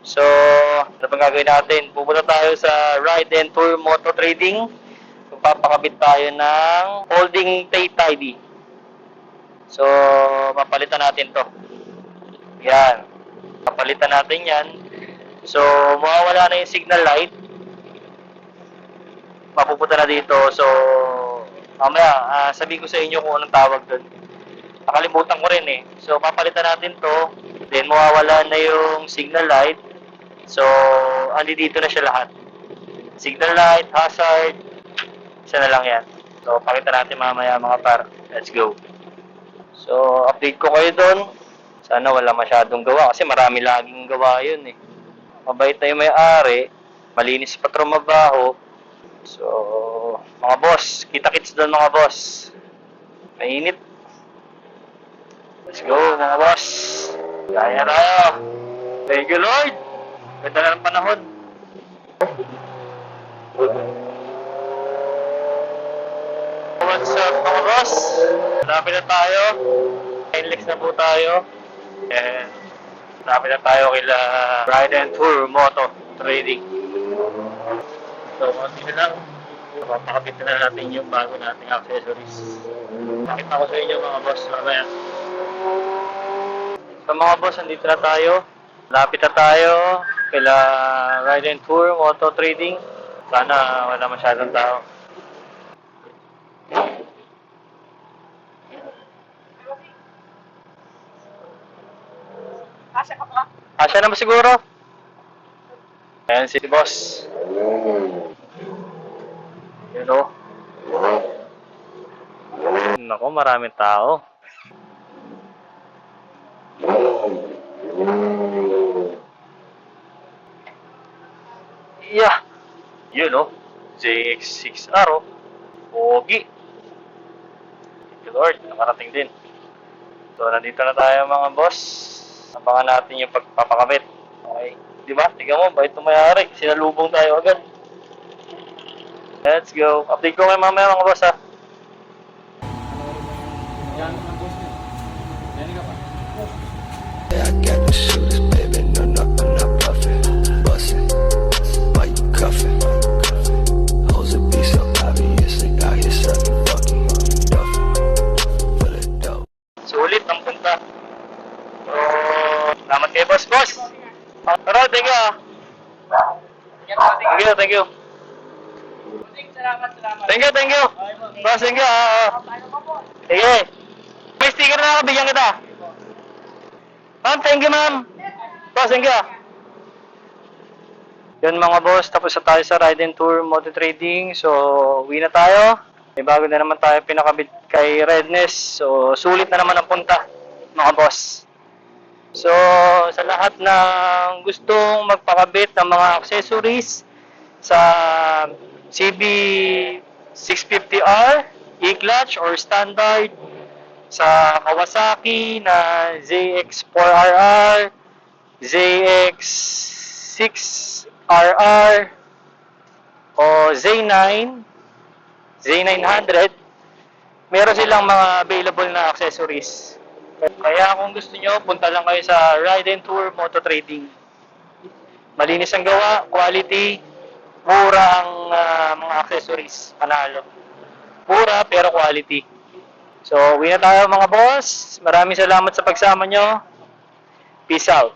So, ano bang gagawin natin? Pupunta tayo sa Ride and Tour Moto Trading. Magpapakabit tayo ng holding tidy. So, papalitan natin to. Yan. Papalitan natin yan. So, mawawala na yung signal light. Mapupunta na dito. So, mamaya, sabihin ko sa inyo kung anong tawag doon. Nakalimutan ko rin eh. So, papalitan natin to. Then, mawawala na yung signal light. So, andi dito na siya lahat. Signal light, hazard, isa na lang yan. So, pakita natin mamaya mga par. Let's go. So, update ko kayo doon. Sana wala masyadong gawa kasi marami laging gawa yun eh. Mabait na yung may-ari. Malinis pa trumabaho. So, mga boss, kita-kits doon mga boss. Mainit. Let's go mga boss. Kaya tayo. Thank you Lord. Ganda na ng panahon. What's up mga boss? Malapit na tayo. Inlex na po tayo. And malapit na tayo kila Ride and Tour Moto Trading. So, konti na lang. Papakabit na natin yung bago nating accessories. Pakita ko sa inyo mga boss mamaya. So mga boss, andito na tayo. Malapit na tayo kila Ride and Tour Moto Trading. Sana wala masyadong tao. Asya naman siguro. Ayan si boss. Yun o. Naku, maraming tao. Yeah. Yun o. ZX6R o. Pogi. Thank you Lord. Nakarating din. So, nandito na tayo mga boss. Abangan natin yung pagpapakabit. Okay. Diba? Tignan mo, bait na mayari. Sinalubong tayo agad. Let's go. Update ko kayo mamaya mga boss ha. I got the shooters, baby. No, I'm not bluffing. Bustin', why you cuffin'? Hoes a be so obviously out here serving fucking duffin' for the dope. Sulit ang punta. So, salamat kayo boss. Pero, thank you ah. Thank you. Salamat. Thank you. Boss, thank you ah. Sige. May sticker na ako, bigyan kita. Ma'am, thank you ma'am. Boss, thank you ah. Yun mga boss, tapos na tayo sa Ride and Tour Moto Trading. So, uwi na tayo. May bago na naman tayo pinakabit kay Redness. So, sulit na naman ang punta, mga boss. So, sa lahat ng gustong magpakabit ng mga accessories sa CB650R, E-clutch or standard, sa Kawasaki na ZX4RR, ZX6RR, o Z900, meron silang mga available na accessories. Kaya kung gusto nyo, punta lang kayo sa Ride and Tour Moto Trading. Malinis ang gawa, quality, mura ang mga accessories. Panalo. Mura pero quality. So, uwi na tayo mga boss. Maraming salamat sa pagsama nyo. Peace out.